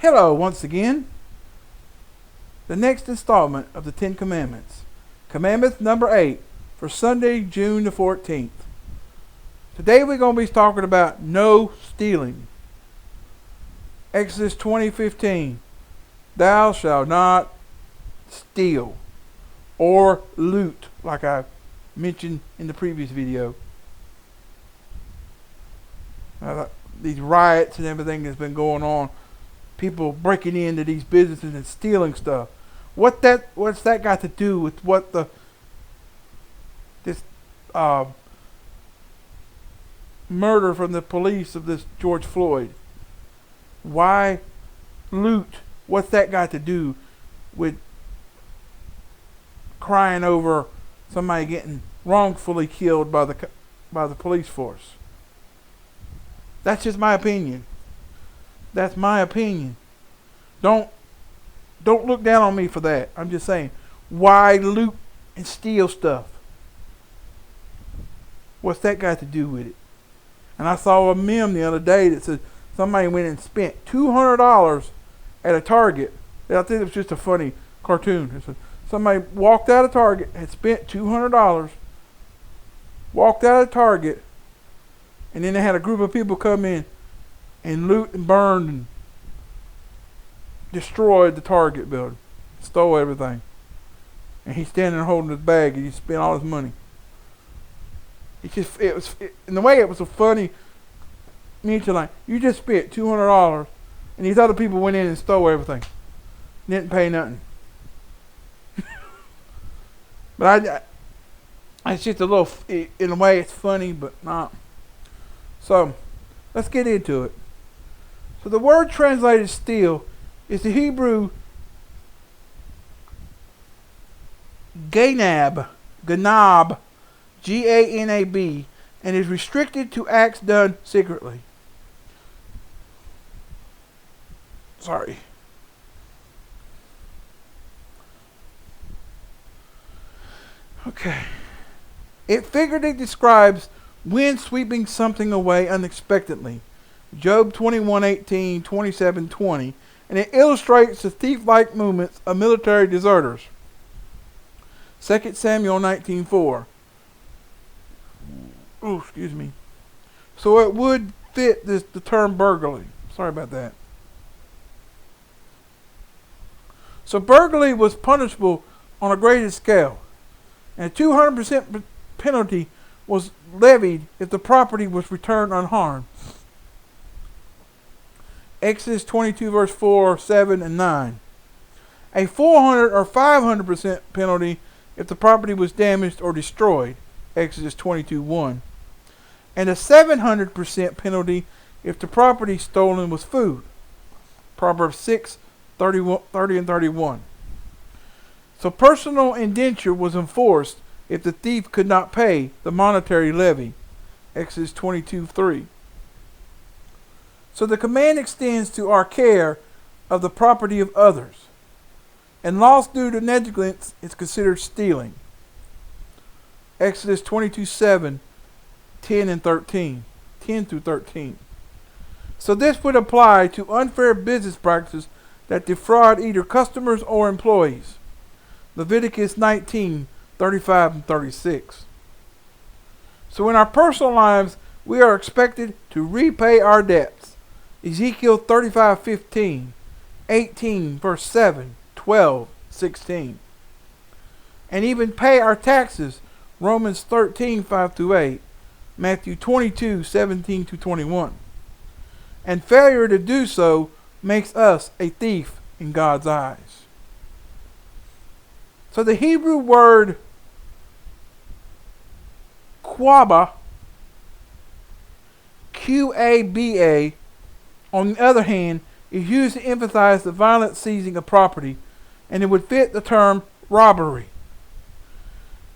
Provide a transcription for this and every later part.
Hello once again. The next installment of the Ten Commandments. Commandment number 8 for Sunday, June the 14th. Today we're going to be talking about no stealing. Exodus 20:15. Thou shalt not steal or loot, like I mentioned in the previous video. These riots and everything that's been going on, people breaking into these businesses and stealing stuff. What's that got to do with what this murder from the police of this George Floyd? Why loot? What's that got to do with crying over somebody getting wrongfully killed by the police force? That's just my opinion. That's my opinion. Don't look down on me for that. I'm just saying, why loot and steal stuff? What's that got to do with it? And I saw a meme the other day that said somebody went and spent $200 at a Target. I think it was just a funny cartoon. It said somebody walked out of Target, had spent $200, walked out of Target, and then they had a group of people come in and loot and burned and destroyed the Target building, stole everything. And he's standing there holding his bag and he spent all his money. In the way it was a funny mention, like, you just spent $200 and these other people went in and stole everything. Didn't pay nothing. But it's just a little, in a way it's funny, but not. So, let's get into it. So the word translated steal is the Hebrew ganab, G-A-N-A-B, and is restricted to acts done secretly. Sorry. Okay. It figuratively describes wind sweeping something away unexpectedly. Job 21:18, 27:20, and it illustrates the thief-like movements of military deserters. 2 Samuel 19:4. Oh, excuse me. So it would fit the term burglary. Sorry about that. So burglary was punishable on a graded scale, and a 200% penalty was levied if the property was returned unharmed. Exodus 22 verse 4, 7, and 9. A 400 or 500% penalty if the property was damaged or destroyed. Exodus 22:1. And a 700% penalty if the property stolen was food. Proverbs 6, 30 and 31. So personal indenture was enforced if the thief could not pay the monetary levy. Exodus 22:3. So the command extends to our care of the property of others. And loss due to negligence is considered stealing. Exodus 22:7, 10 and 13. 10 through 13. So this would apply to unfair business practices that defraud either customers or employees. Leviticus 19, 35 and 36. So in our personal lives, we are expected to repay our debts. Ezekiel 35:15, 18 verse 7, 12, 16. And even pay our taxes. Romans 13, 5 through 8, Matthew 22, 17 to 21. And failure to do so makes us a thief in God's eyes. So the Hebrew word quaba, Q-A-B-A, on the other hand, is used to emphasize the violent seizing of property, and it would fit the term robbery.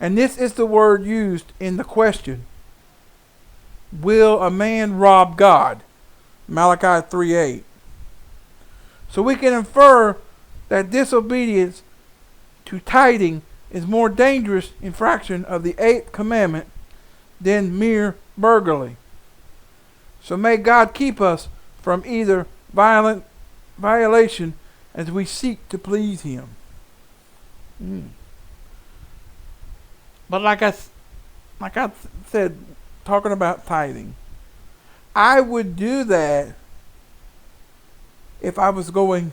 And this is the word used in the question, will a man rob God? Malachi 3:8. So we can infer that disobedience to tithing is more dangerous infraction of the 8th commandment than mere burglary. So may God keep us from either violent violation as we seek to please Him. But like I said, talking about tithing, I would do that if I was going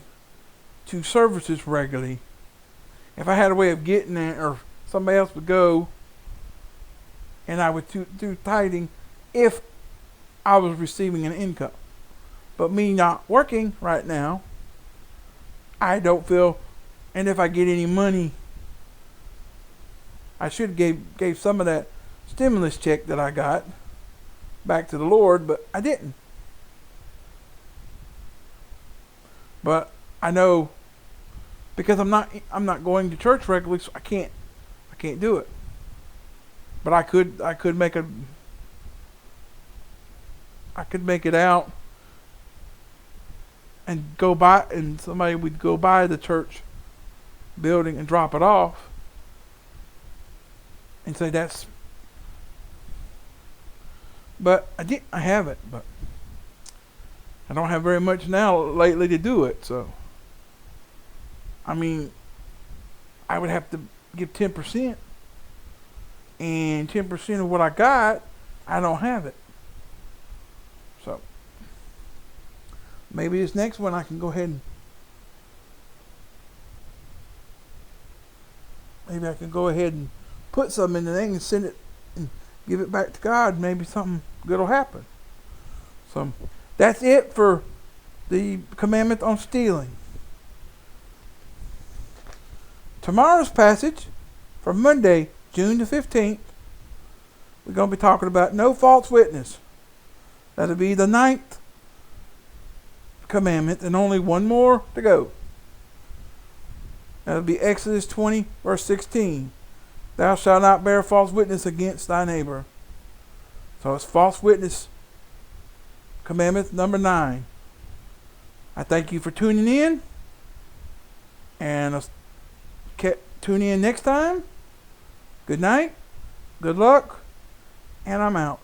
to services regularly. If I had a way of getting there, or somebody else would go, and I would do tithing if I was receiving an income. But me not working right now, I don't feel, and if I get any money, I should gave some of that stimulus check that I got back to the Lord, but I didn't. But I know, because I'm not going to church regularly, so I can't do it. But I could make it out and go by, and somebody would go by the church building and drop it off and say that's. But I have it, but I don't have very much now lately to do it. So I mean, I would have to give 10%, and 10% of what I got, I don't have it. So maybe this next one I can go ahead and put something in the thing and send it and give it back to God. Maybe something good will happen. So that's it for the commandment on stealing. Tomorrow's passage, for Monday, June the 15th, we're going to be talking about no false witness. That'll be the 9th commandment, and only one more to go. That'll be Exodus 20, verse 16. Thou shalt not bear false witness against thy neighbor. So it's false witness, commandment number 9. I thank you for tuning in, and tune in next time. Good night, good luck, and I'm out.